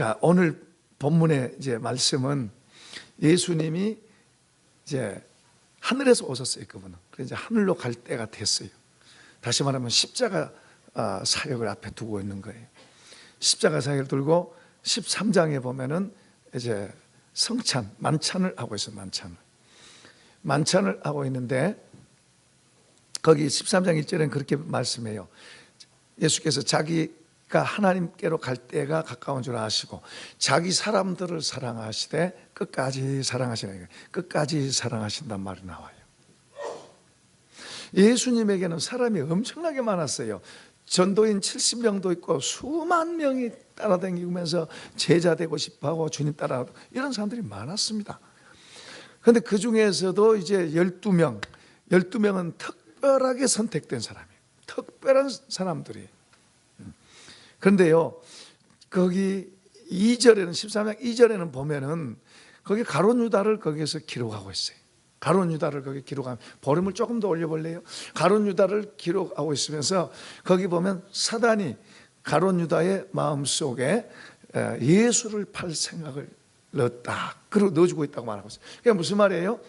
자, 오늘 본문의 이제 말씀은 예수님이 이제 하늘에서 오셨어요. 그분은. 그래서 이제 하늘로 갈 때가 됐어요. 다시 말하면 십자가 사역을 앞에 두고 있는 거예요. 십자가 사역을 들고 13장에 보면은 이제 성찬, 만찬을 하고 있어요. 만찬을 하고 있는데 거기 13장 1절에는 그렇게 말씀해요. 예수께서 자기가 하나님께로 갈 때가 가까운 줄 아시고 자기 사람들을 사랑하시되 끝까지 사랑하시는 거예요. 끝까지 사랑하신단 말이 나와요. 예수님에게는 사람이 엄청나게 많았어요. 전도인 70명도 있고 수만 명이 따라다니면서 제자 되고 싶어하고 주님 따라가고 이런 사람들이 많았습니다. 그런데 그 중에서도 이제 12명은 특별하게 선택된 사람이에요. 특별한 사람들이. 그런데요, 거기 2절에는 13장 2절에는 보면은 거기 가룟 유다를 거기에서 기록하고 있어요. 가룟 유다를 거기 기록하면 볼륨을 조금 더 올려볼래요? 가룟 유다를 기록하고 있으면서 거기 보면 사단이 가룟 유다의 마음속에 예수를 팔 생각을 넣었다. 그리고 넣어주고 있다고 말하고 있어요. 그게 무슨 말이에요?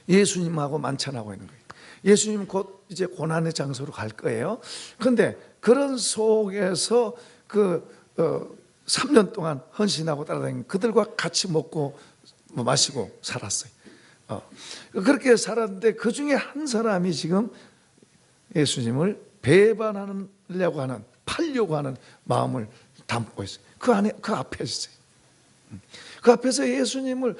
예수님하고 만찬하고 있는 거예요. 예수님 곧 이제 고난의 장소로 갈 거예요. 그런데 그런 속에서 3년 동안 헌신하고 따라다니는 그들과 같이 먹고 마시고 살았어요. 그렇게 살았는데 그 중에 한 사람이 지금 예수님을 배반하려고 하는, 팔려고 하는 마음을 담고 있어요. 그 앞에 있어요. 그 앞에서 예수님을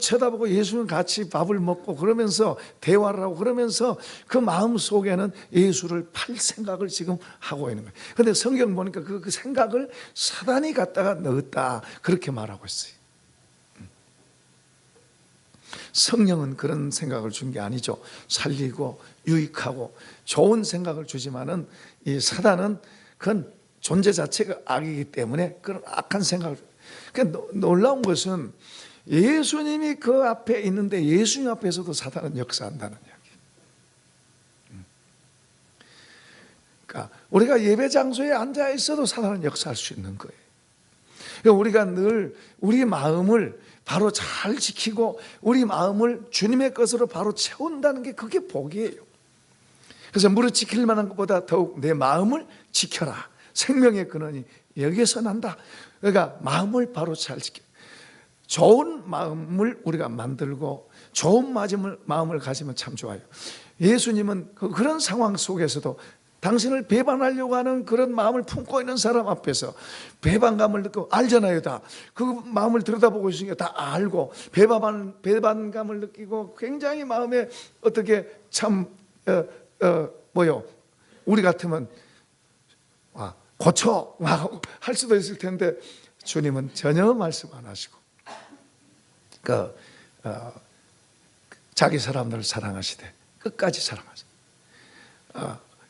쳐다보고 예수님 같이 밥을 먹고 그러면서 대화를 하고 그러면서 그 마음 속에는 예수를 팔 생각을 지금 하고 있는 거예요. 그런데 성경 보니까 그 생각을 사단이 갖다가 넣었다 그렇게 말하고 있어요. 성령은 그런 생각을 준 게 아니죠. 살리고 유익하고 좋은 생각을 주지만은 이 사단은 그건 존재 자체가 악이기 때문에 그런 악한 생각을. 그러니까 놀라운 것은 예수님이 그 앞에 있는데 예수님 앞에서도 사단은 역사한다는 이야기. 그러니까 우리가 예배 장소에 앉아 있어도 사단은 역사할 수 있는 거예요. 그러니까 우리가 늘 우리 마음을 바로 잘 지키고 우리 마음을 주님의 것으로 바로 채운다는 게 그게 복이에요. 그래서 무릇 지킬 만한 것보다 더욱 내 마음을 지켜라. 생명의 근원이 여기에서 난다. 그러니까 마음을 바로 잘 지켜. 좋은 마음을 우리가 만들고 좋은 마음을 가지면 참 좋아요. 예수님은 그런 상황 속에서도 당신을 배반하려고 하는 그런 마음을 품고 있는 사람 앞에서 배반감을 느끼고 알잖아요. 다 그 마음을 들여다보고 있으니까 다 알고 배반감을 느끼고 굉장히 마음에 어떻게 참 우리 같으면 고쳐 할 수도 있을 텐데 주님은 전혀 말씀 안 하시고 자기 사람들을 사랑하시되 끝까지 사랑하시되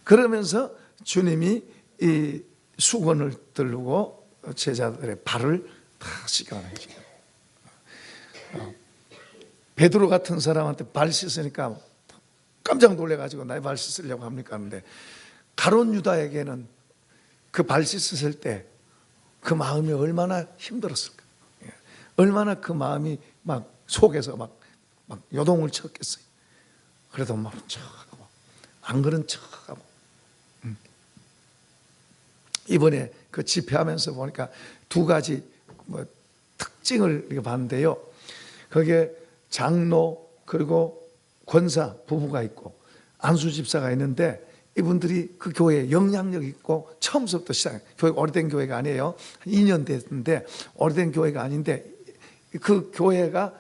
그러면서 주님이 이 수건을 들고 제자들의 발을 다 씻어내요. 베드로 같은 사람한테 발 씻으니까 깜짝 놀래가지고 나의 발 씻으려고 합니까 하는데 가룟 유다에게는 그 발 씻었을 때 그 마음이 얼마나 힘들었을까. 얼마나 그 마음이 막 속에서 막 요동을 쳤겠어요. 그래도 막 척하고 안 그런 척하고 이번에 그 집회하면서 보니까 두 가지 특징을 봤는데요. 거기에 장로 그리고 권사 부부가 있고 안수 집사가 있는데 이분들이 그 교회에 영향력 있고 처음부터 시작해요. 교회가 오래된 교회가 아니에요. 한 2년 됐는데 오래된 교회가 아닌데 그 교회가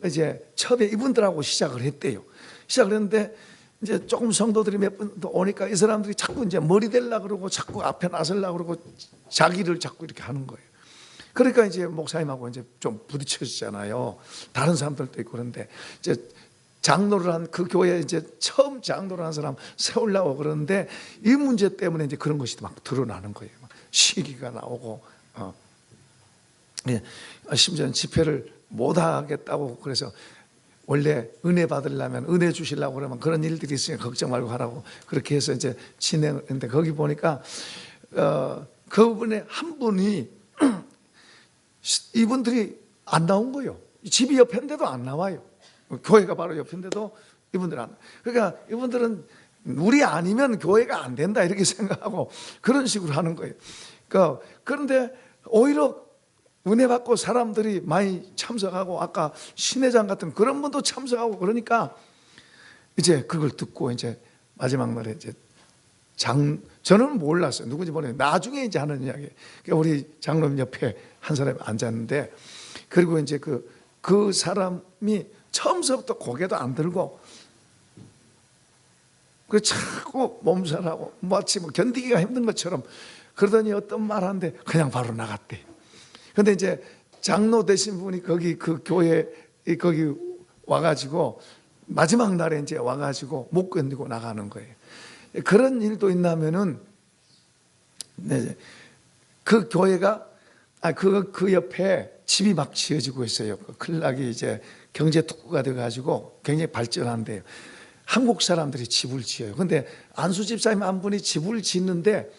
이제 처음에 이분들하고 시작을 했대요. 시작을 했는데 이제 조금 성도들이 몇 분 더 오니까 이 사람들이 자꾸 이제 머리 대려고 그러고 자꾸 앞에 나서려고 그러고 자기를 자꾸 이렇게 하는 거예요. 그러니까 이제 목사님하고 이제 좀 부딪혀지잖아요. 다른 사람들도 있고 그런데 이제 장로를 한 그 교회에 이제 처음 장로를 한 사람 세우려고 그러는데 이 문제 때문에 이제 그런 것이 막 드러나는 거예요. 시기가 나오고, 심지어는 집회를 못 하겠다고 그래서 원래 은혜 받으려면 은혜 주시려고 그러면 그런 일들이 있으니까 걱정 말고 하라고 그렇게 해서 이제 진행을 했는데 거기 보니까 그분의 한 분이 이분들이 안 나온 거예요. 집이 옆인데도 안 나와요. 교회가 바로 옆인데도 이분들 안. 그러니까 이분들은 우리 아니면 교회가 안 된다 이렇게 생각하고 그런 식으로 하는 거예요. 그런데 오히려 은혜 받고 사람들이 많이 참석하고 아까 신회장 같은 그런 분도 참석하고 그러니까 이제 그걸 듣고 이제 마지막 날에 이제 저는 몰랐어요. 누군지 모르겠는데 나중에 이제 하는 이야기. 그러니까 우리 장로님 옆에 한 사람이 앉았는데 그리고 이제 그 사람이 처음서부터 고개도 안 들고 그 자꾸 몸살하고 마치 뭐 견디기가 힘든 것처럼 그러더니 어떤 말 하는데 그냥 바로 나갔대. 근데 이제 장로 되신 분이 거기 그 교회 거기 와가지고 마지막 날에 이제 와가지고 못 견디고 나가는 거예요. 그런 일도 있나면은 네, 그 교회가 그 옆에 집이 막 지어지고 있어요. 클락이 이제 경제 특구가 돼가지고 굉장히 발전한대요. 한국 사람들이 집을 지어요. 근데 안수 집사님 한 분이 집을 짓는데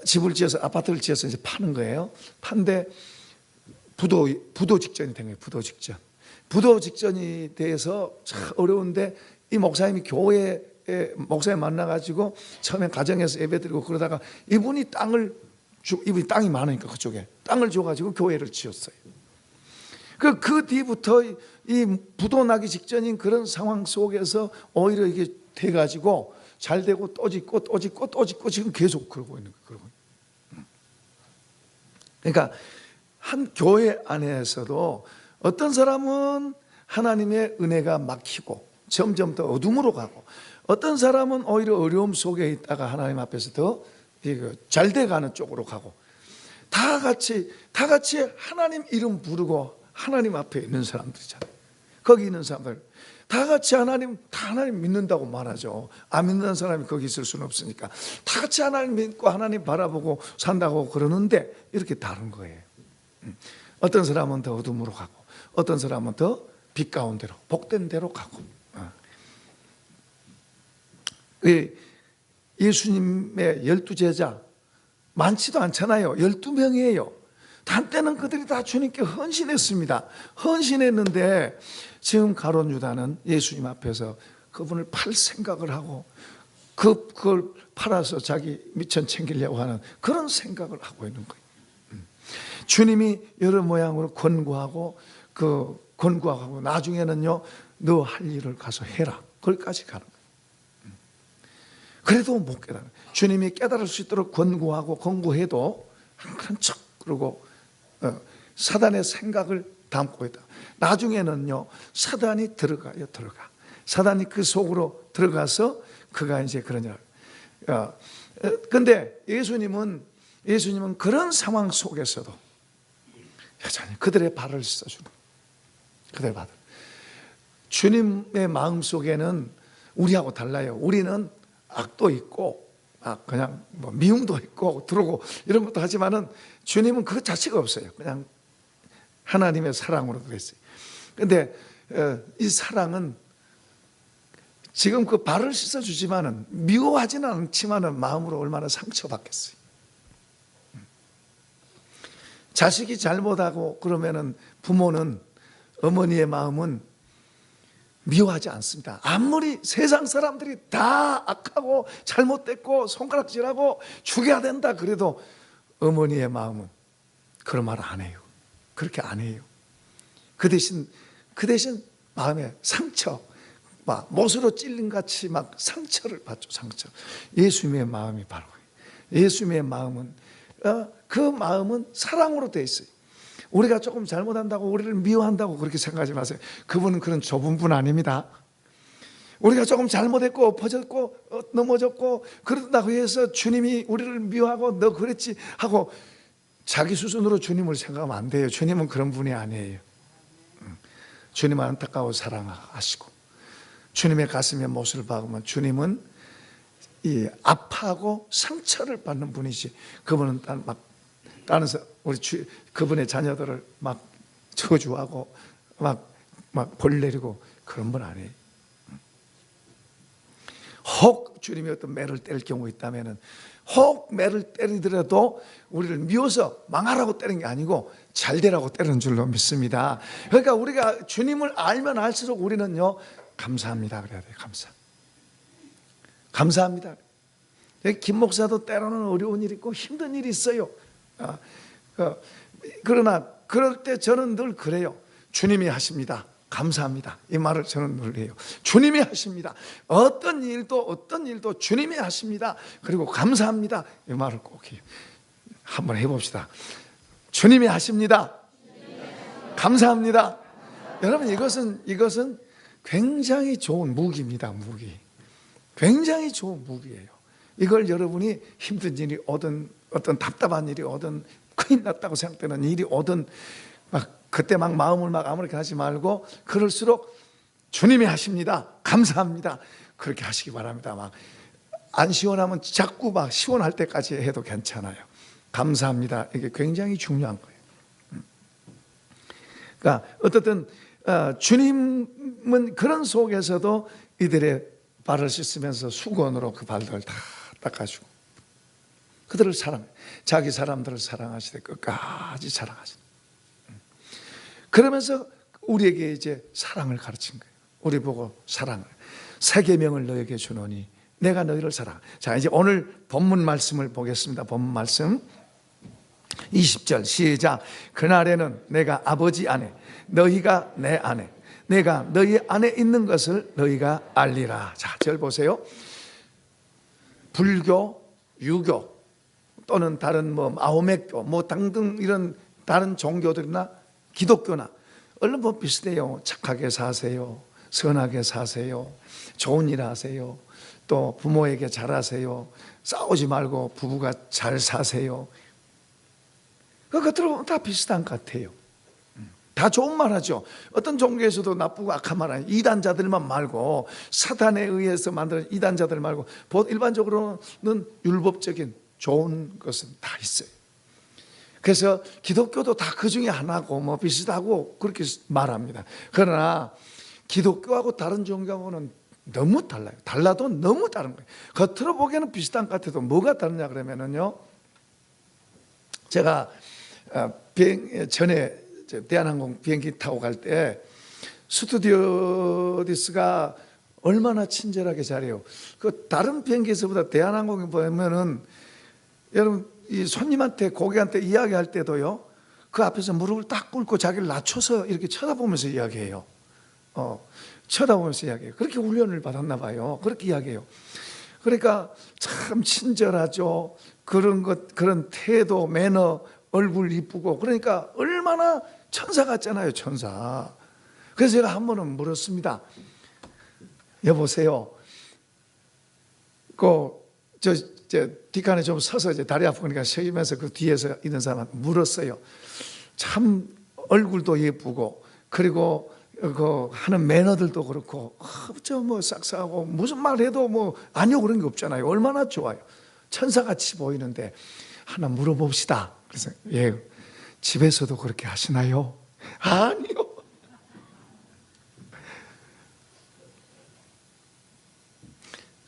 집을 지어서 아파트를 지어서 이제 파는 거예요. 판데 부도 직전이 된 거예요. 부도 직전이 돼서 참 어려운데 이 목사님이 교회에 목사님 만나가지고 처음에 가정에서 예배드리고 그러다가 이분이 땅이 많으니까 그쪽에 땅을 줘가지고 교회를 지었어요. 그 뒤부터 이 부도 나기 직전인 그런 상황 속에서 오히려 이게 돼가지고 잘 되고 또 짓고 또 짓고 또 짓고 지금 계속 그러고 있는 거예요. 그러니까 한 교회 안에서도 어떤 사람은 하나님의 은혜가 막히고 점점 더 어둠으로 가고 어떤 사람은 오히려 어려움 속에 있다가 하나님 앞에서 더 잘 돼가는 쪽으로 가고 다 같이 하나님 이름 부르고 하나님 앞에 있는 사람들이잖아요. 거기 있는 사람들 다 같이 하나님 믿는다고 말하죠. 안 믿는 사람이 거기 있을 수는 없으니까 다 같이 하나님 믿고 하나님 바라보고 산다고 그러는데 이렇게 다른 거예요. 어떤 사람은 더 어둠으로 가고 어떤 사람은 더 빛 가운데로 복된 데로 가고. 예수님의 12제자 많지도 않잖아요. 12명이에요. 한때는 그들이 다 주님께 헌신했습니다. 헌신했는데 지금 가룟 유다는 예수님 앞에서 그분을 팔 생각을 하고 그걸 팔아서 자기 미천 챙기려고 하는 그런 생각을 하고 있는 거예요. 주님이 여러 모양으로 권고하고 나중에는요 너 할 일을 가서 해라. 거기까지 가는 거예요. 그래도 못 깨달아요. 주님이 깨달을 수 있도록 권고해도 한 척 그러고 사단의 생각을 담고 있다. 나중에는요 사단이 들어가. 사단이 그 속으로 들어가서 그가 이제 그러냐. 근데 예수님은 그런 상황 속에서도 여전히 그들의 발을 씻어주는 그들의 발을. 주님의 마음 속에는 우리하고 달라요. 우리는 악도 있고 그냥 뭐 미움도 있고 들어오고 이런 것도 하지만은 주님은 그 자체가 없어요. 그냥 하나님의 사랑으로 그랬어요. 근데 이 사랑은 지금 그 발을 씻어주지만은 미워하지는 않지만은 마음으로 얼마나 상처받겠어요. 자식이 잘못하고 그러면은 부모는 어머니의 마음은 미워하지 않습니다. 아무리 세상 사람들이 다 악하고 잘못됐고 손가락질하고 죽여야 된다 그래도 어머니의 마음은 그런 말 안 해요. 그렇게 안 해요. 그 대신 마음에 상처, 막 못으로 찔린 같이 막 상처를 받죠. 상처. 예수님의 마음이 바로 예수님의 마음은 그 마음은 사랑으로 돼 있어요. 우리가 조금 잘못한다고 우리를 미워한다고 그렇게 생각하지 마세요. 그분은 그런 좁은 분 아닙니다. 우리가 조금 잘못했고 엎어졌고 넘어졌고 그런다고 해서 주님이 우리를 미워하고 너 그랬지 하고 자기 수준으로 주님을 생각하면 안 돼요. 주님은 그런 분이 아니에요. 주님은 안타까워 사랑하시고 주님의 가슴에 못을 박으면 주님은 이 아파하고 상처를 받는 분이지 그분은 다른 그분의 자녀들을 막 저주하고 막 벌 내리고 그런 분 아니에요. 혹 주님이 어떤 매를 뗄 경우 있다면은 혹 매를 때리더라도 우리를 미워서 망하라고 때리는 게 아니고 잘 되라고 때리는 줄로 믿습니다. 그러니까 우리가 주님을 알면 알수록 우리는요, 감사합니다 그래야 돼요. 감사합니다. 김 목사도 때로는 어려운 일이 있고 힘든 일이 있어요. 그러나 그럴 때 저는 늘 그래요. 주님이 하십니다. 감사합니다. 이 말을 저는 늘 해요. 주님이 하십니다. 어떤 일도 주님이 하십니다. 그리고 감사합니다. 이 말을 꼭 해요. 한번 해봅시다. 주님이 하십니다. 감사합니다. 여러분, 이것은 굉장히 좋은 무기입니다. 무기. 굉장히 좋은 무기예요. 이걸 여러분이 힘든 일이 오든, 어떤 답답한 일이 오든, 큰일 났다고 생각되는 일이 오든, 그때 마음을 아무렇게 하지 말고, 그럴수록 주님이 하십니다. 감사합니다. 그렇게 하시기 바랍니다. 안 시원하면 자꾸 시원할 때까지 해도 괜찮아요. 감사합니다. 이게 굉장히 중요한 거예요. 그러니까 어떻든 주님은 그런 속에서도 이들의 발을 씻으면서 수건으로 그 발들을 다 닦아주고 그들을 사랑해요. 자기 사람들을 사랑하시되 끝까지 사랑하시는. 그러면서 우리에게 이제 사랑을 가르친 거예요. 우리 보고 사랑을. 새 계명을 너에게 주노니 내가 너희를 사랑. 자, 이제 오늘 본문 말씀을 보겠습니다. 본문 말씀 20절 시작. 그날에는 내가 아버지 안에 너희가 내 안에 내가 너희 안에 있는 것을 너희가 알리라. 자, 절 보세요. 불교, 유교 또는 다른 마호메교 등등 이런 다른 종교들이나 기독교나 얼른 비슷해요. 착하게 사세요. 선하게 사세요. 좋은 일 하세요. 또 부모에게 잘하세요. 싸우지 말고 부부가 잘 사세요. 그거 들어보면 다 비슷한 것 같아요. 다 좋은 말 하죠. 어떤 종교에서도 나쁘고 악한 말 하죠. 이단자들만 말고, 사탄에 의해서 만든 이단자들 말고 일반적으로는 율법적인 좋은 것은 다 있어요. 그래서 기독교도 다 그 중에 하나고 비슷하고 그렇게 말합니다. 그러나 기독교하고 다른 종교하고는 너무 달라요. 달라도 너무 다른 거예요. 겉으로 보기에는 비슷한 것 같아도 뭐가 다르냐 그러면은요, 제가 전에 대한항공 비행기 타고 갈 때 스튜디오디스가 얼마나 친절하게 잘해요. 그 다른 비행기에서보다 대한항공에 보면은 여러분 이 손님한테 고객한테 이야기할 때도요, 그 앞에서 무릎을 딱 꿇고 자기를 낮춰서 이렇게 쳐다보면서 이야기해요. 쳐다보면서 이야기해요. 그렇게 훈련을 받았나 봐요. 그렇게 이야기해요. 그러니까 참 친절하죠. 그런 태도, 매너, 얼굴 이쁘고, 그러니까 얼마나 천사 같잖아요, 천사. 그래서 제가 한 번은 물었습니다. 여보세요. 뒷칸에 좀 서서 이제 다리 아프니까 쉬면서 그 뒤에서 있는 사람한테 물었어요. 참 얼굴도 예쁘고, 그리고 그 하는 매너들도 그렇고, 싹싹하고 무슨 말 해도 아니요 그런 게 없잖아요. 얼마나 좋아요. 천사같이 보이는데 하나 물어봅시다. 그래서 예, 집에서도 그렇게 하시나요? 아니요.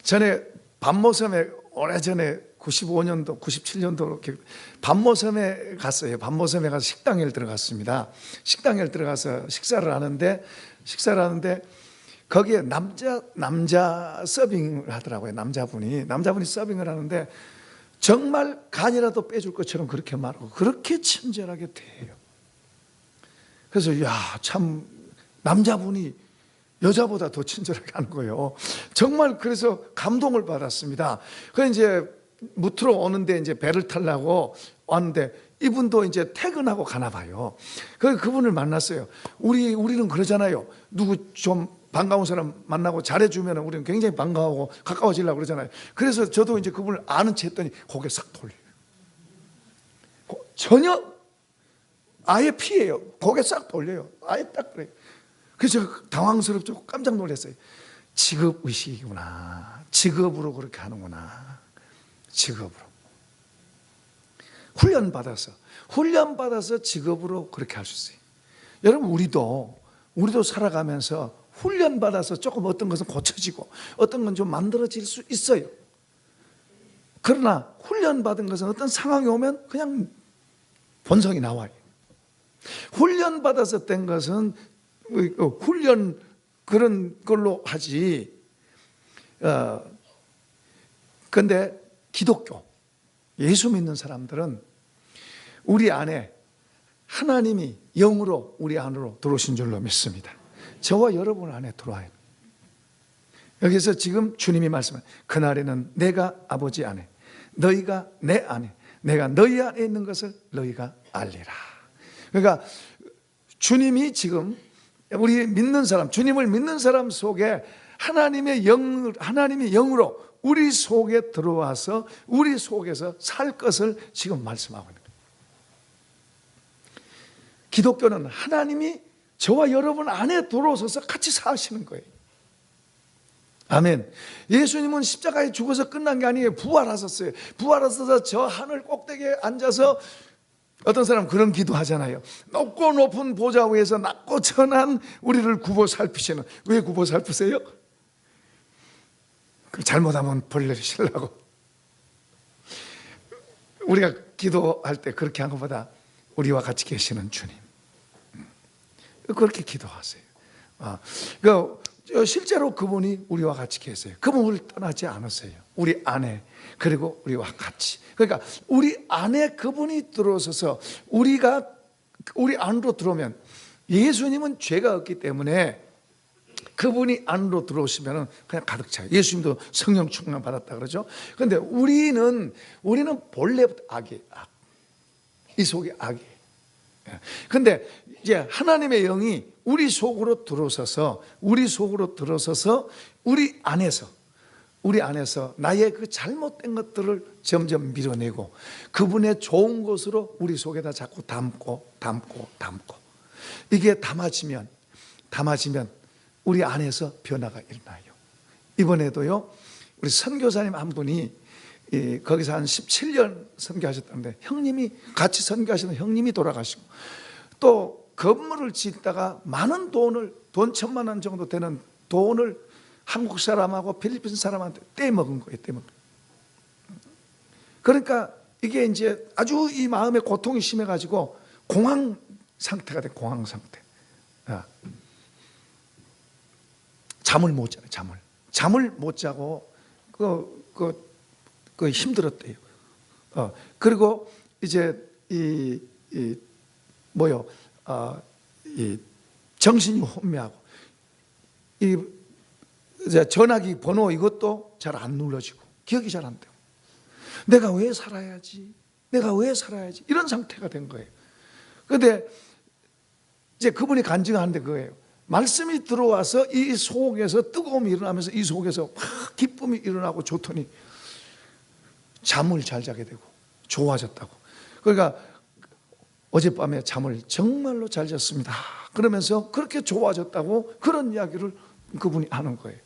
전에 반모섬에 오래전에 95년도, 97년도 이렇게 반모섬에 갔어요. 반모섬에 가서 식당에 들어갔습니다. 식당에 들어가서 식사를 하는데 거기에 남자 서빙을 하더라고요. 남자분이 서빙을 하는데 정말 간이라도 빼줄 것처럼 그렇게 말하고 그렇게 친절하게 대해요. 그래서 참 남자분이 여자보다 더 친절하게 하는 거예요. 정말 그래서 감동을 받았습니다. 그래서 이제 무트로 오는데 이제 배를 타려고 왔는데 이분도 이제 퇴근하고 가나 봐요. 그분을 만났어요. 우리는 그러잖아요. 누구 좀 반가운 사람 만나고 잘해주면 우리는 굉장히 반가워하고 가까워지려고 그러잖아요. 그래서 저도 이제 그분을 아는 체 했더니 고개 싹 돌려요. 전혀 아예 피해요. 고개 싹 돌려요. 아예 딱 그래요. 그래서 제가 당황스럽고 깜짝 놀랐어요. 직업의식이구나. 직업으로 그렇게 하는구나. 직업으로. 훈련받아서 직업으로 그렇게 할 수 있어요. 여러분, 우리도 살아가면서 훈련받아서 조금 어떤 것은 고쳐지고 어떤 건 좀 만들어질 수 있어요. 그러나 훈련받은 것은 어떤 상황이 오면 그냥 본성이 나와요. 훈련받아서 된 것은 훈련 그런 걸로 하지. 그런데 기독교, 예수 믿는 사람들은 우리 안에 하나님이 영으로 우리 안으로 들어오신 줄로 믿습니다. 저와 여러분 안에 들어와요. 여기서 지금 주님이 말씀한 그날에는 내가 아버지 안에, 너희가 내 안에, 내가 너희 안에 있는 것을 너희가 알리라. 그러니까 주님이 지금 우리 믿는 사람, 주님을 믿는 사람 속에 하나님이 영으로 우리 속에 들어와서 우리 속에서 살 것을 지금 말씀하고 있는 거예요. 기독교는 하나님이 저와 여러분 안에 들어오셔서 같이 사시는 거예요. 아멘. 예수님은 십자가에 죽어서 끝난 게 아니에요. 부활하셨어요. 부활하셔서 저 하늘 꼭대기에 앉아서, 어떤 사람 그런 기도 하잖아요. 높고 높은 보좌 위에서 낮고 천한 우리를 굽어 살피시는. 왜 굽어 살피세요? 잘못하면 벌려주시려고. 우리가 기도할 때 그렇게 한 것보다 우리와 같이 계시는 주님, 그렇게 기도하세요. 실제로 그분이 우리와 같이 계세요. 그분을 떠나지 않으세요. 우리 안에, 그리고 우리와 같이. 그러니까 우리 안에 그분이 들어서서 우리가 우리 안으로 들어오면, 예수님은 죄가 없기 때문에 그분이 안으로 들어오시면 그냥 가득 차요. 예수님도 성령 충만 받았다 그러죠. 그런데 우리는 본래부터 악이에요. 악. 이 속에 악이에요. 그런데 이제 하나님의 영이 우리 속으로 들어서서 우리 안에서 나의 그 잘못된 것들을 점점 밀어내고 그분의 좋은 것으로 우리 속에다 자꾸 담고 이게 담아지면 우리 안에서 변화가 일어나요. 이번에도요, 우리 선교사님 한 분이 거기서 한 17년 선교하셨다는데, 형님이 같이 선교하시는 형님이 돌아가시고, 또 건물을 짓다가 많은 돈 1,000만 원 정도 되는 돈을 한국 사람하고 필리핀 사람한테 떼먹은 거예요. 그러니까 이게 이제 아주 이 마음의 고통이 심해가지고 공황 상태가 돼. 공황 상태. 잠을 못 자요. 잠을 못 자고 그 힘들었대요. 그리고 이제 정신이 혼미하고, 이제 전화기 번호 이것도 잘 안 눌러지고 기억이 잘 안 돼요. 내가 왜 살아야지 이런 상태가 된 거예요. 그런데 이제 그분이 간증하는데 그거예요. 말씀이 들어와서 이 속에서 뜨거움이 일어나면서 이 속에서 막 기쁨이 일어나고 좋더니 잠을 잘 자게 되고 좋아졌다고. 그러니까 어젯밤에 잠을 정말로 잘 잤습니다 그러면서 그렇게 좋아졌다고, 그런 이야기를 그분이 하는 거예요.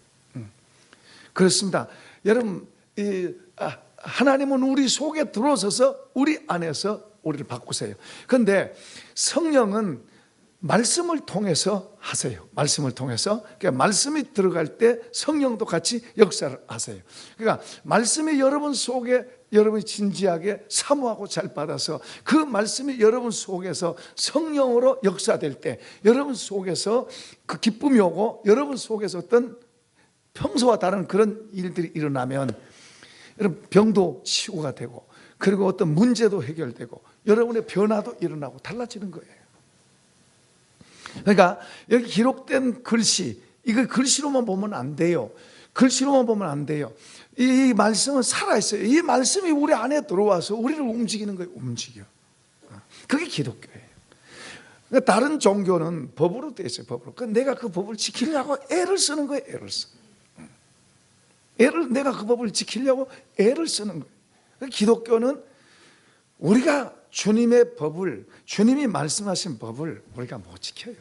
그렇습니다. 여러분, 하나님은 우리 속에 들어서서 우리 안에서 우리를 바꾸세요. 그런데 성령은 말씀을 통해서 하세요. 말씀을 통해서. 그러니까 말씀이 들어갈 때 성령도 같이 역사를 하세요. 그러니까 말씀이 여러분 속에 여러분이 진지하게 사모하고 잘 받아서 그 말씀이 여러분 속에서 성령으로 역사될 때 여러분 속에서 그 기쁨이 오고, 여러분 속에서 어떤 평소와 다른 그런 일들이 일어나면 여러분 병도 치유가 되고, 그리고 어떤 문제도 해결되고, 여러분의 변화도 일어나고 달라지는 거예요. 그러니까 여기 기록된 글씨, 이거 글씨로만 보면 안 돼요. 글씨로만 보면 안 돼요. 이 말씀은 살아있어요. 이 말씀이 우리 안에 들어와서 우리를 움직이는 거예요. 움직여. 그게 기독교예요. 그러니까 다른 종교는 법으로 되어 있어요. 법으로. 내가 그 법을 지키려고 애를 쓰는 거예요. 내가 그 법을 지키려고 애를 쓰는 거예요. 그러니까 기독교는 우리가 주님의 법을, 주님이 말씀하신 법을 우리가 못 지켜요.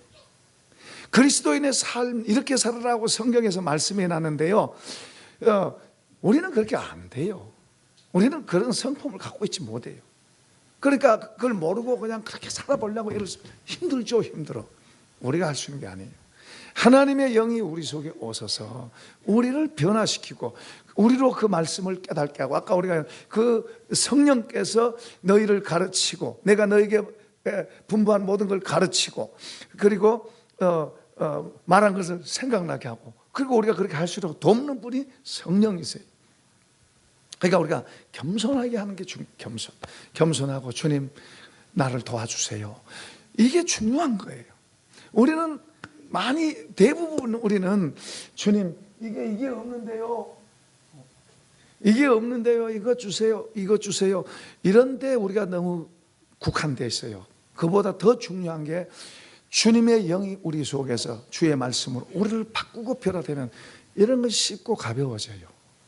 그리스도인의 삶, 이렇게 살아라고 성경에서 말씀해 놨는데요, 우리는 그렇게 안 돼요. 우리는 그런 성품을 갖고 있지 못해요. 그러니까 그걸 모르고 그냥 그렇게 살아보려고 애를 힘들죠. 힘들어. 우리가 할 수 있는 게 아니에요. 하나님의 영이 우리 속에 오셔서 우리를 변화시키고 우리로 그 말씀을 깨닫게 하고, 아까 우리가 그 성령께서 너희를 가르치고 내가 너에게 분부한 모든 걸 가르치고 그리고 말한 것을 생각나게 하고, 그리고 우리가 그렇게 할 수 있도록 돕는 분이 성령이세요. 그러니까 우리가 겸손하게 하는 게 겸손하고 주님 나를 도와주세요. 이게 중요한 거예요. 우리는 대부분 우리는 주님 이게 없는데요, 이게 없는데요, 이거 주세요, 이거 주세요, 이런데 우리가 너무 국한되어 있어요. 그보다 더 중요한 게 주님의 영이 우리 속에서 주의 말씀으로 우리를 바꾸고 변화되면 이런 것이 쉽고 가벼워져요.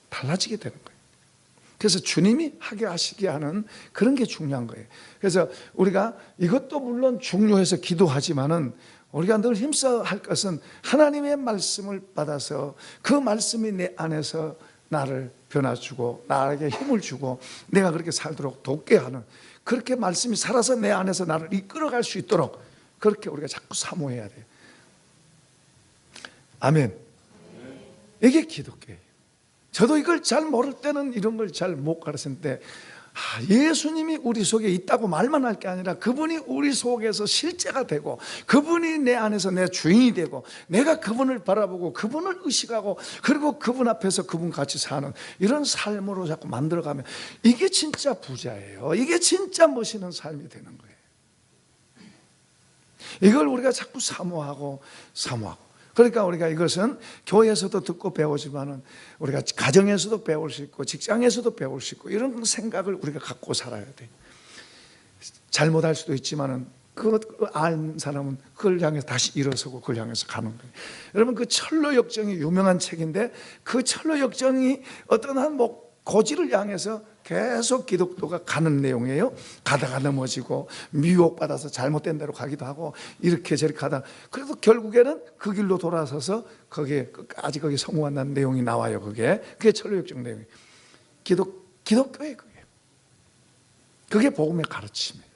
달라지게 되는 거예요. 그래서 주님이 하게 하시게 하는 그런 게 중요한 거예요. 그래서 우리가 이것도 물론 중요해서 기도하지만은 우리가 늘 힘써 할 것은 하나님의 말씀을 받아서 그 말씀이 내 안에서 나를 변화주고 나에게 힘을 주고 내가 그렇게 살도록 돕게 하는, 그렇게 말씀이 살아서 내 안에서 나를 이끌어갈 수 있도록 그렇게 우리가 자꾸 사모해야 돼요. 아멘. 이게 기독교예요. 저도 이걸 잘 모를 때는 이런 걸 잘 못 가르쳤는데, 예수님이 우리 속에 있다고 말만 할 게 아니라 그분이 우리 속에서 실제가 되고 그분이 내 안에서 내 주인이 되고 내가 그분을 바라보고 그분을 의식하고 그리고 그분 앞에서 그분 같이 사는 이런 삶으로 자꾸 만들어가면 이게 진짜 부자예요. 이게 진짜 멋있는 삶이 되는 거예요. 이걸 우리가 자꾸 사모하고 그러니까 우리가 이것은 교회에서도 듣고 배우지만은 우리가 가정에서도 배울 수 있고 직장에서도 배울 수 있고 이런 생각을 우리가 갖고 살아야 돼요. 잘못할 수도 있지만은 그걸 아는 사람은 그걸 향해서 다시 일어서고 그걸 향해서 가는 거예요. 여러분, 그 철로 역정이 유명한 책인데 그 철로 역정이 어떤 한 고지를 향해서 계속 기독교가 가는 내용이에요. 가다가 넘어지고 미혹받아서 잘못된 대로 가기도 하고 이렇게 저렇게 가다, 그래도 결국에는 그 길로 돌아서서 거기에 끝까지 거기 성공한다는 내용이 나와요. 그게 철로역정 내용이에요. 기독교예요. 그게 복음의 가르침이에요.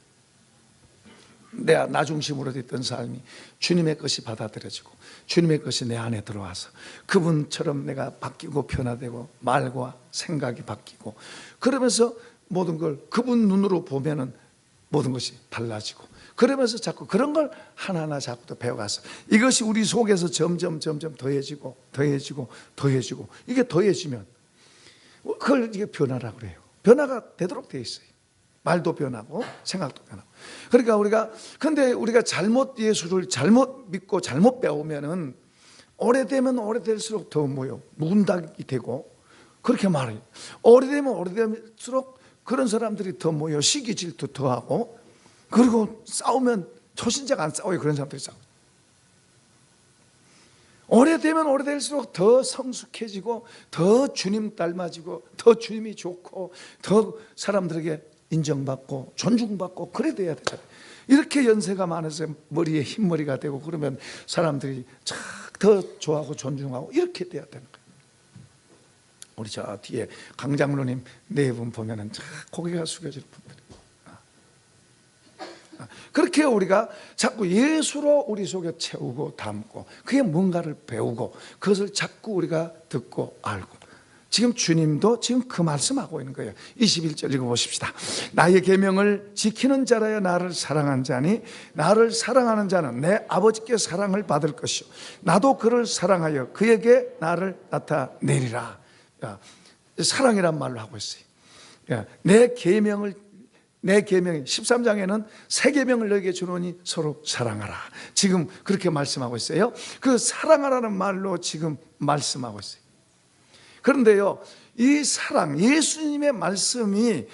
내가 나 중심으로 됐던 삶이 주님의 것이 받아들여지고 주님의 것이 내 안에 들어와서 그분처럼 내가 바뀌고 변화되고 말과 생각이 바뀌고 그러면서 모든 걸 그분 눈으로 보면은 모든 것이 달라지고, 그러면서 자꾸 그런 걸 하나하나 자꾸 더 배워가서 이것이 우리 속에서 점점 더해지고 이게 더해지면 그걸 이게 변화라고 그래요. 변화가 되도록 되어 있어요. 말도 변하고 생각도 변하고. 그러니까 근데 우리가 예수를 잘못 믿고 잘못 배우면은 오래되면 오래될수록 더 문닭이 되고 그렇게 말해요. 오래될수록 그런 사람들이 더 시기 질투 더 하고, 그리고 싸우면 초신자가 안 싸워요. 그런 사람들이 싸워요. 오래되면 오래될수록 더 성숙해지고 더 주님 닮아지고 더 주님이 좋고 더 사람들에게 인정받고 존중받고 그래 돼야 되잖아요. 이렇게 연세가 많아서 머리에 흰머리가 되고 그러면 사람들이 더 좋아하고 존중하고 이렇게 돼야 되는 거예요. 우리 저 뒤에 강장로님 네 분 보면은 고개가 숙여질 분들이. 그렇게 우리가 자꾸 예수로 우리 속에 채우고 담고 그게 뭔가를 배우고 그것을 자꾸 우리가 듣고 알고, 지금 주님도 지금 그 말씀하고 있는 거예요. 21절 읽어보십시다. 나의 계명을 지키는 자라야 나를 사랑한 자니 나를 사랑하는 자는 내 아버지께 사랑을 받을 것이요 나도 그를 사랑하여 그에게 나를 나타내리라. 사랑이란 말로 하고 있어요. 내 계명이 13장에는 새 계명을 너에게 주노니 서로 사랑하라. 지금 그렇게 말씀하고 있어요. 그 사랑하라는 말로 지금 말씀하고 있어요. 그런데요, 이 사랑, 예수님의 말씀이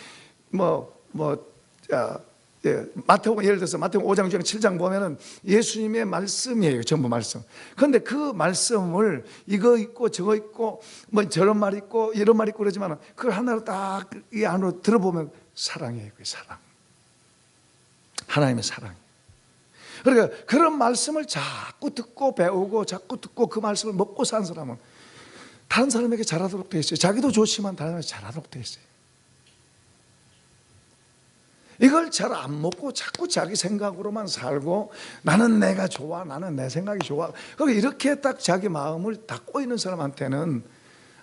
예를 들어서 마태복음 5장 중에 7장 보면은 예수님의 말씀이에요. 전부 말씀. 그런데 그 말씀을 이거 있고 저거 있고 저런 말 있고 이런 말 있고 그러지만 그걸 하나로 딱 이 안으로 들어보면 사랑이에요. 그 사랑. 하나님의 사랑. 그러니까 그런 말씀을 자꾸 듣고 배우고 자꾸 듣고 그 말씀을 먹고 산 사람은 다른 사람에게 잘하도록 되어 있어요. 자기도 좋지만 다른 사람에게 잘하도록 되어 있어요. 이걸 잘 안 먹고 자꾸 자기 생각으로만 살고, 나는 내가 좋아, 나는 내 생각이 좋아. 이렇게 딱 자기 마음을 닫고 있는 사람한테는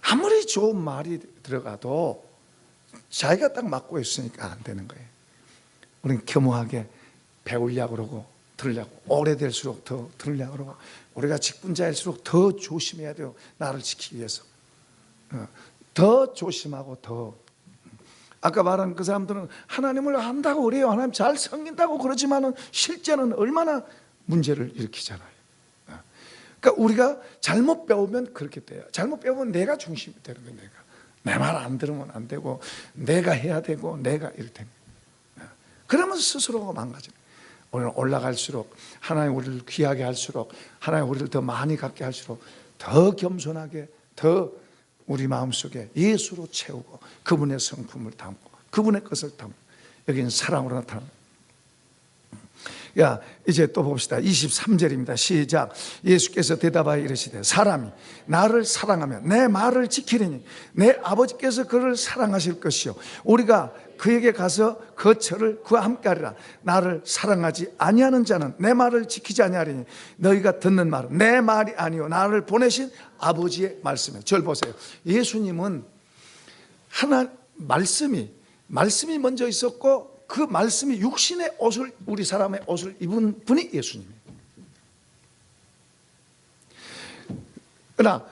아무리 좋은 말이 들어가도 자기가 딱 맡고 있으니까 안 되는 거예요. 우리는 겸허하게 배우려고 그러고 들으려고, 오래될수록 더 들으려고 그러고, 우리가 직분자일수록 더 조심해야 돼요. 나를 지키기 위해서 더 조심하고, 더 아까 말한 그 사람들은 하나님을 안다고 그래요. 하나님 잘 섬긴다고 그러지만은 실제는 얼마나 문제를 일으키잖아요. 그러니까 우리가 잘못 배우면 그렇게 돼요. 잘못 배우면 내가 중심이 되는 거예요. 내 말 안 들으면 안 되고, 내가 해야 되고, 내가 이럴 텐데, 그러면 스스로가 망가져요. 오늘 올라갈수록, 하나님 우리를 귀하게 할수록, 하나님 우리를 더 많이 갖게 할수록 더 겸손하게, 더 우리 마음속에 예수로 채우고, 그분의 성품을 담고, 그분의 것을 담고, 여기는 사랑으로 나타납니다. 이제 또 봅시다. 23절입니다. 시작. 예수께서 대답하여 이르시되, 사람이 나를 사랑하면 내 말을 지키리니 내 아버지께서 그를 사랑하실 것이요 우리가 그에게 가서 거처를 그와 함께 하리라. 나를 사랑하지 아니하는 자는 내 말을 지키지 아니하리니 너희가 듣는 말은 내 말이 아니요 나를 보내신 아버지의 말씀이에요. 저를 보세요. 예수님은 말씀이 먼저 있었고, 그 말씀이 육신의 옷을, 우리 사람의 옷을 입은 분이 예수님이에요. 그러나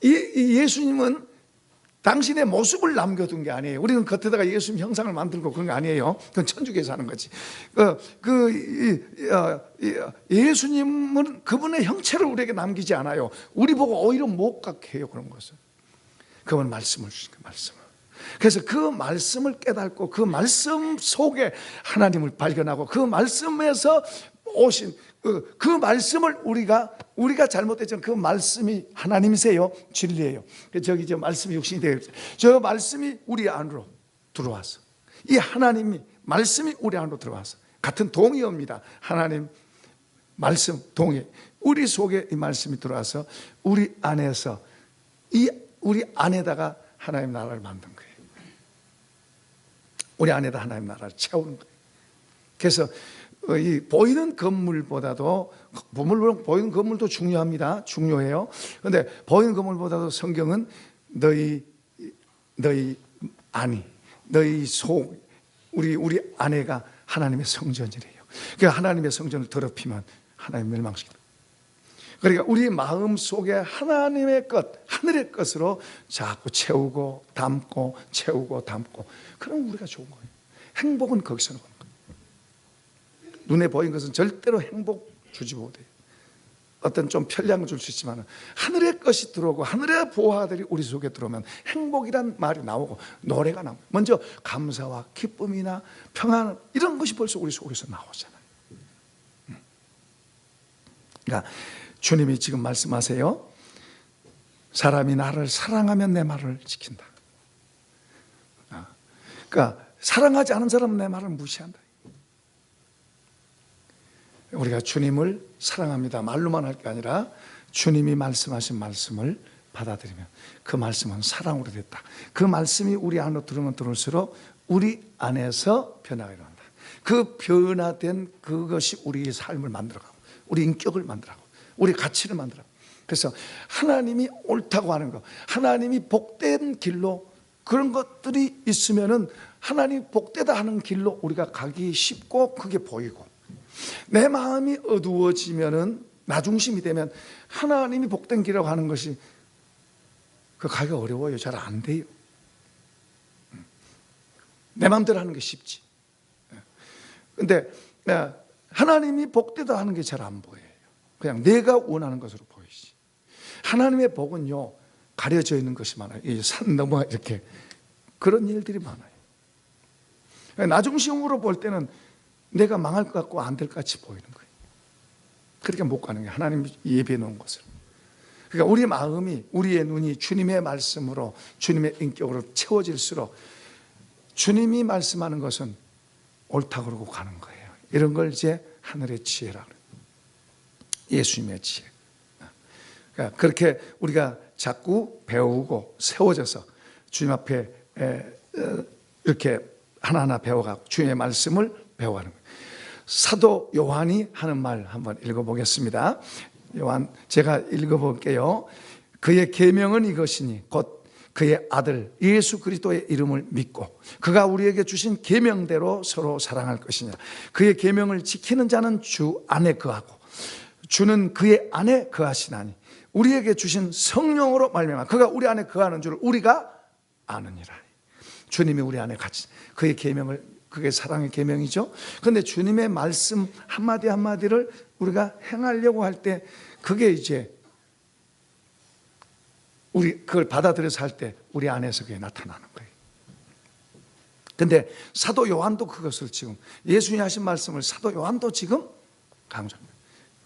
이 예수님은 당신의 모습을 남겨둔 게 아니에요. 우리는 겉에다가 예수님 형상을 만들고 그런 게 아니에요. 그건 천주교에서 하는 거지. 예수님은 그분의 형체를 우리에게 남기지 않아요. 우리 보고 오히려 못 갖게 해요, 그런 것을. 그분 말씀을 주신 거예요, 말씀을. 그래서 그 말씀을 깨닫고, 그 말씀 속에 하나님을 발견하고, 그 말씀에서 오신 그 말씀을 우리가 잘못했지만 그 말씀이 하나님이세요, 진리예요. 저기 저 말씀이 육신이 되어 있어요. 저 말씀이 우리 안으로 들어와서, 이 하나님이 말씀이 우리 안으로 들어와서, 같은 동의어입니다. 하나님 말씀 동의, 우리 속에 이 말씀이 들어와서 우리 안에서, 우리 안에다가 하나님 나라를 만든 거예요. 우리 안에다 하나님 나라를 채우는 거예요. 그래서 이 보이는 건물보다도, 물론 보이는 건물도 중요합니다. 중요해요. 그런데 보이는 건물보다도 성경은 너희 안이, 너희 속, 우리 아내가 하나님의 성전이래요. 그러니까 하나님의 성전을 더럽히면 하나님 멸망시킨다. 그러니까 우리 마음 속에 하나님의 것, 하늘의 것으로 자꾸 채우고 담고, 채우고 담고, 그럼 우리가 좋은 거예요. 행복은 거기서 나오는 거예요. 눈에 보이는 것은 절대로 행복 주지 못해요. 어떤 좀 편리한 걸 줄 수 있지만, 하늘의 것이 들어오고 하늘의 보화들이 우리 속에 들어오면 행복이란 말이 나오고 노래가 나오고, 먼저 감사와 기쁨이나 평안, 이런 것이 벌써 우리 속에서 나오잖아요. 그러니까 주님이 지금 말씀하세요. 사람이 나를 사랑하면 내 말을 지킨다. 그러니까 사랑하지 않은 사람은 내 말을 무시한다. 우리가 주님을 사랑합니다, 말로만 할 게 아니라 주님이 말씀하신 말씀을 받아들이면 그 말씀은 사랑으로 됐다. 그 말씀이 우리 안으로 들어오면 들어올수록 우리 안에서 변화가 일어난다. 그 변화된 그것이 우리의 삶을 만들어가고, 우리 인격을 만들어가고, 우리 가치를 만들어가고. 그래서 하나님이 옳다고 하는 것, 하나님이 복된 길로, 그런 것들이 있으면은 하나님이 복되다 하는 길로 우리가 가기 쉽고 그게 보이고, 내 마음이 어두워지면은, 나 중심이 되면 하나님이 복된 길이라고 하는 것이 그 가기가 어려워요. 잘 안 돼요. 내 마음대로 하는 게 쉽지. 근데 하나님이 복되다 하는 게 잘 안 보여요. 그냥 내가 원하는 것으로 보이지. 하나님의 복은요, 가려져 있는 것이 많아요. 이 산 넘어 이렇게 그런 일들이 많아요. 나 중심으로 볼 때는 내가 망할 것 같고 안 될 것 같이 보이는 거예요. 그렇게 못 가는 게 하나님이 예비해 놓은 것을. 그러니까 우리 마음이, 우리의 눈이 주님의 말씀으로, 주님의 인격으로 채워질수록 주님이 말씀하는 것은 옳다고 그러고 가는 거예요. 이런 걸 이제 하늘의 지혜라 그래요. 예수님의 지혜. 그러니까 그렇게 우리가 자꾸 배우고 세워져서 주님 앞에 이렇게 하나하나 배워가고 주의 말씀을 배워가는 거예요. 사도 요한이 하는 말 한번 읽어보겠습니다. 요한, 제가 읽어볼게요. 그의 계명은 이것이니 곧 그의 아들 예수 그리스도의 이름을 믿고 그가 우리에게 주신 계명대로 서로 사랑할 것이냐. 그의 계명을 지키는 자는 주 안에 거하고 주는 그의 안에 거하시나니 우리에게 주신 성령으로 말미암아 그가 우리 안에 거하는 줄을 우리가 아느니라. 주님이 우리 안에 같이, 그의 계명을, 그게 사랑의 계명이죠. 그런데 주님의 말씀 한마디 한마디를 우리가 행하려고 할 때 그게 이제 우리 그걸 받아들여서 할 때 우리 안에서 그게 나타나는 거예요. 근데 사도 요한도 그것을 지금 예수님이 하신 말씀을 사도 요한도 지금 강조합니다.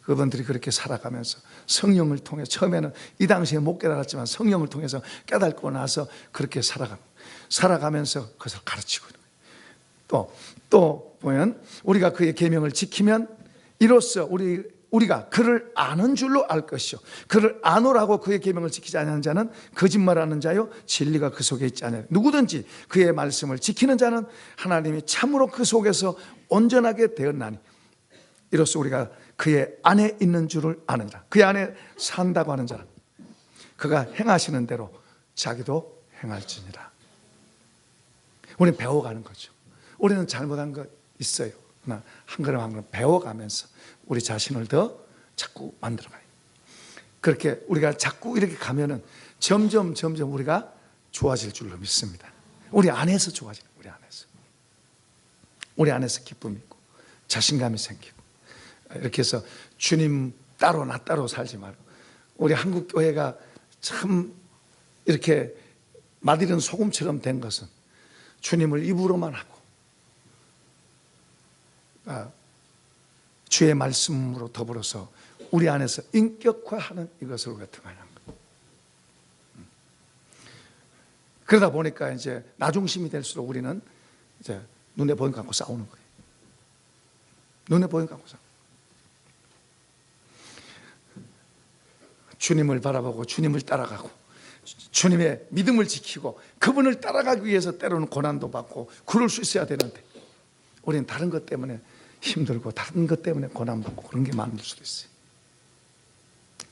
그분들이 그렇게 살아가면서 성령을 통해, 처음에는 이 당시에 못 깨달았지만 성령을 통해서 깨닫고 나서 그렇게 살아가면서 그것을 가르치고 있는 거예요. 또 보면 우리가 그의 계명을 지키면 이로써 우리가 그를 아는 줄로 알 것이요 그를 아노라고 그의 계명을 지키지 않는 자는 거짓말하는 자요 진리가 그 속에 있지 않아요. 누구든지 그의 말씀을 지키는 자는 하나님이 참으로 그 속에서 온전하게 되었나니 이로써 우리가 그의 안에 있는 줄을 아는 자, 그의 안에 산다고 하는 자는 그가 행하시는 대로 자기도 행할지니라. 우리는 배워가는 거죠. 우리는 잘못한 거 있어요. 그러나 한 걸음 한 걸음 배워가면서 우리 자신을 더 자꾸 만들어가요. 그렇게 우리가 자꾸 이렇게 가면은 점점 우리가 좋아질 줄로 믿습니다. 우리 안에서 좋아지는, 우리 안에서 기쁨이 있고 자신감이 생기고, 이렇게 해서 주님 따로 나 따로 살지 말고, 우리 한국 교회가 참 이렇게 맛있는 소금처럼 된 것은 주님을 입으로만 하고 주의 말씀으로 더불어서 우리 안에서 인격화하는 이것을 우리가 등한한 거예요. 그러다 보니까 이제 나중심이 될수록 우리는 이제 눈에 보이는 거 갖고 싸우는 거예요. 눈에 보이는 거 갖고 싸우는 거예요. 주님을 바라보고 주님을 따라가고 주님의 믿음을 지키고 그분을 따라가기 위해서 때로는 고난도 받고 그럴 수 있어야 되는데 우리는 다른 것 때문에 힘들고 다른 것 때문에 고난받고 그런 게 많을 수도 있어요.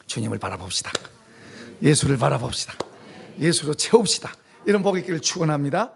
주님을 바라봅시다. 예수를 바라봅시다. 예수로 채웁시다. 이런 복이 있기를 축원합니다.